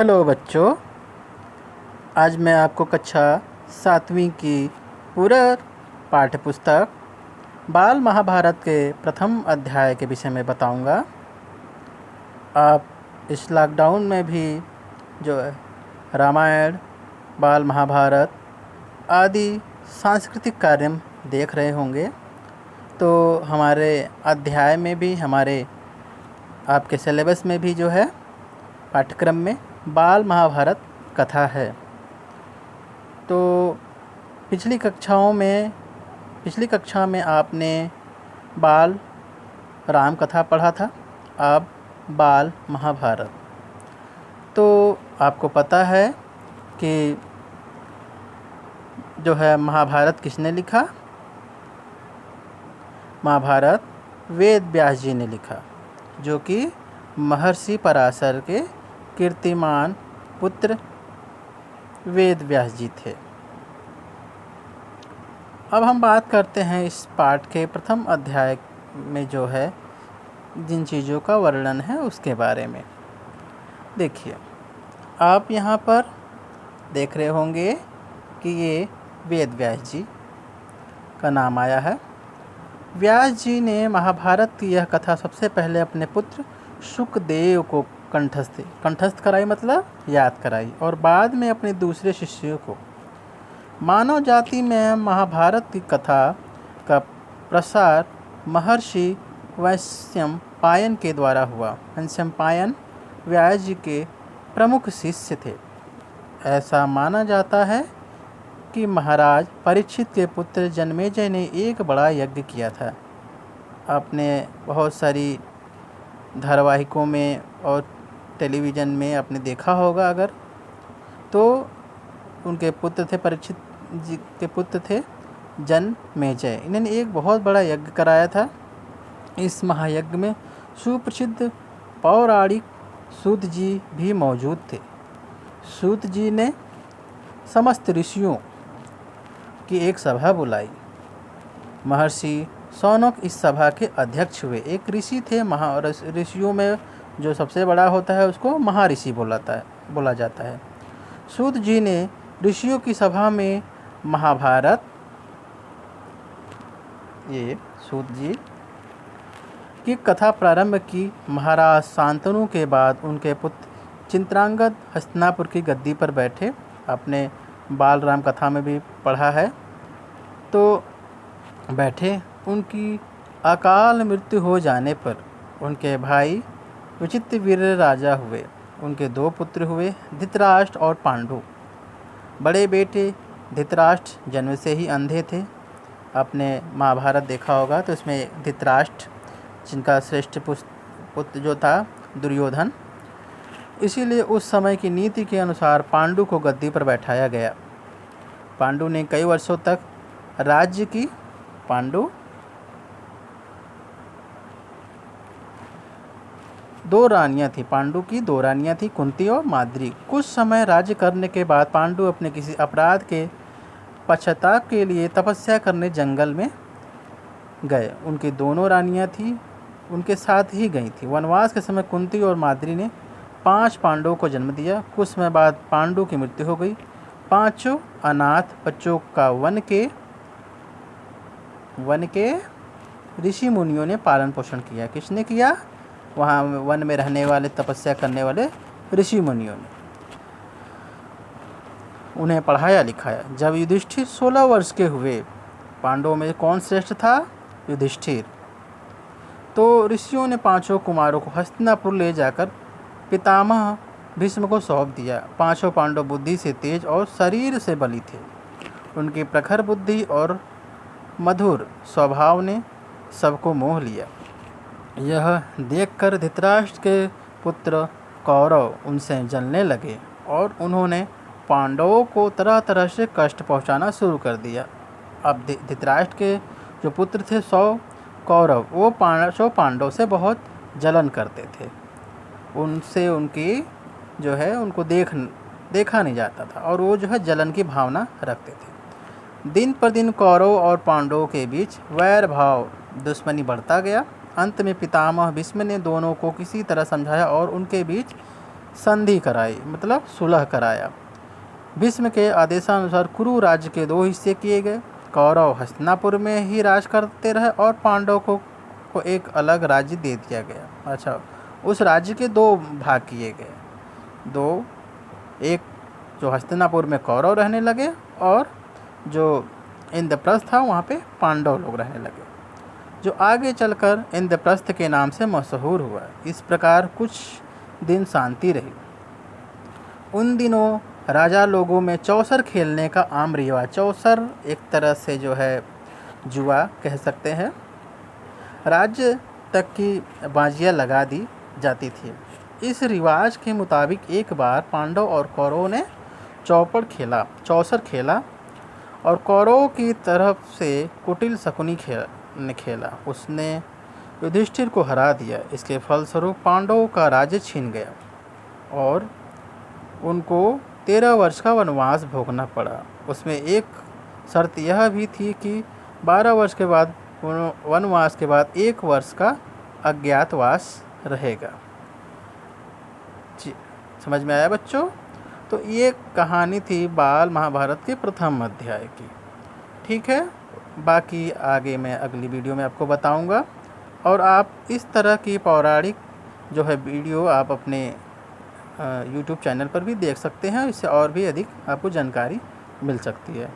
Hello बच्चों, आज मैं आपको कक्षा 7वीं की पूरक पाठ्य पुस्तक बाल महाभारत के प्रथम अध्याय के विषय में बताऊंगा। आप इस लॉकडाउन में भी जो है रामायण, बाल महाभारत आदि सांस्कृतिक कार्यक्रम देख रहे होंगे। तो हमारे अध्याय में भी, हमारे आपके सिलेबस में भी जो है पाठ्यक्रम में बाल महाभारत कथा है। तो पिछली कक्षा में आपने बाल राम कथा पढ़ा था, अब बाल महाभारत। तो आपको पता है कि जो है महाभारत किसने लिखा? महाभारत वेद व्यास जी ने लिखा, जो कि महर्षि पराशर के कीर्तिमान पुत्र वेद व्यास जी थे। अब हम बात करते हैं इस पाठ के प्रथम अध्याय में जो है जिन चीज़ों का वर्णन है उसके बारे में। देखिए, आप यहाँ पर देख रहे होंगे कि ये वेद व्यास जी का नाम आया है। व्यास जी ने महाभारत की यह कथा सबसे पहले अपने पुत्र शुकदेव को कंठस्थ कराई, मतलब याद कराई, और बाद में अपने दूसरे शिष्यों को। मानव जाति में महाभारत की कथा का प्रसार महर्षि वैशंपायन के द्वारा हुआ। वैशंपायन व्यास जी के प्रमुख शिष्य थे। ऐसा माना जाता है कि महाराज परीक्षित के पुत्र जन्मेजय ने एक बड़ा यज्ञ किया था। आपने बहुत सारी धारावाहिकों में और टेलीविज़न में आपने देखा होगा अगर, तो उनके पुत्र थे, परीक्षित जी के पुत्र थे जन्मेजय। इन्होंने एक बहुत बड़ा यज्ञ कराया था। इस महायज्ञ में सुप्रसिद्ध पौराणिक सूत जी भी मौजूद थे। सूत जी ने समस्त ऋषियों की एक सभा बुलाई। महर्षि शौनक इस सभा के अध्यक्ष हुए। एक ऋषि थे, ऋषियों में जो सबसे बड़ा होता है उसको महर्षि बोला जाता है। सूत जी ने ऋषियों की सभा में महाभारत, ये सूत जी की कथा प्रारंभ की। महाराज शांतनु के बाद उनके पुत्र चित्रांगद हस्तिनापुर की गद्दी पर बैठे। आपने बाल राम कथा में भी पढ़ा है। तो बैठे, उनकी अकाल मृत्यु हो जाने पर उनके भाई विचित्रवीर्य राजा हुए। उनके 2 पुत्र हुए, धृतराष्ट्र और पांडु। बड़े बेटे धृतराष्ट्र जन्म से ही अंधे थे। आपने महाभारत देखा होगा तो इसमें धृतराष्ट्र, जिनका श्रेष्ठ पुत्र जो था दुर्योधन, इसीलिए उस समय की नीति के अनुसार पांडु को गद्दी पर बैठाया गया। पांडु ने कई वर्षों तक राज्य की। पांडु 2 रानियां थी, पांडु की 2 रानियां थी, कुंती और माद्री। कुछ समय राज्य करने के बाद पांडु अपने किसी अपराध के पश्चाताप के लिए तपस्या करने जंगल में गए। उनकी दोनों रानियां थी, उनके साथ ही गई थी। वनवास के समय कुंती और माद्री ने 5 पांडवों को जन्म दिया। कुछ समय बाद पांडु की मृत्यु हो गई। 5 अनाथ बच्चों का वन के ऋषि मुनियों ने पालन पोषण किया। किसने किया? वहाँ वन में रहने वाले, तपस्या करने वाले ऋषि मुनियों ने उन्हें पढ़ाया लिखाया। जब युधिष्ठिर 16 वर्ष के हुए, पांडवों में कौन श्रेष्ठ था? युधिष्ठिर। तो ऋषियों ने 5 कुमारों को हस्तिनापुर ले जाकर पितामह भीष्म को सौंप दिया। 5 पांडव बुद्धि से तेज और शरीर से बली थे। उनकी प्रखर बुद्धि और मधुर स्वभाव ने सबको मोह लिया। यह देखकर धृतराष्ट्र के पुत्र कौरव उनसे जलने लगे और उन्होंने पांडवों को तरह तरह से कष्ट पहुंचाना शुरू कर दिया। अब धृतराष्ट्र के जो पुत्र थे 100 कौरव, वो 100 पांडव से बहुत जलन करते थे। उनसे उनकी जो है उनको देखा नहीं जाता था और वो जो है जलन की भावना रखते थे। दिन पर दिन कौरव और पांडवों के बीच वैर भाव, दुश्मनी बढ़ता गया। अंत में पितामह भीष्म ने दोनों को किसी तरह समझाया और उनके बीच संधि कराई, मतलब सुलह कराया। भीष्म के आदेशानुसार कुरु राज्य के 2 हिस्से किए गए। कौरव हस्तिनापुर में ही राज करते रहे और पांडव को एक अलग राज्य दे दिया गया। अच्छा, उस राज्य के 2 भाग किए गए। एक जो हस्तिनापुर में कौरव रहने लगे और जो इंद्रप्रस्थ था वहाँ पे पांडव लोग रहने लगे, जो आगे चलकर इंद्रप्रस्थ के नाम से मशहूर हुआ। इस प्रकार कुछ दिन शांति रही। उन दिनों राजा लोगों में चौसर खेलने का आम रिवाज, चौसर एक तरह से जो है जुआ कह सकते हैं, राज्य तक की बाजियाँ लगा दी जाती थी। इस रिवाज के मुताबिक एक बार पांडव और कौरवों ने चौसर खेला और कौरवों की तरफ से कुटिल शकुनी ने खेला। उसने युधिष्ठिर को हरा दिया। इसके फलस्वरूप पांडवों का राज्य छीन गया और उनको 13 वर्ष का वनवास भोगना पड़ा। उसमें एक शर्त यह भी थी कि 12 वर्ष के बाद वनवास के बाद 1 वर्ष का अज्ञातवास रहेगा। जी, समझ में आया बच्चों? तो ये कहानी थी बाल महाभारत के प्रथम अध्याय की। ठीक है, बाकी आगे मैं अगली वीडियो में आपको बताऊंगा। और आप इस तरह की पौराणिक जो है वीडियो आप अपने यूट्यूब चैनल पर भी देख सकते हैं। इससे और भी अधिक आपको जानकारी मिल सकती है।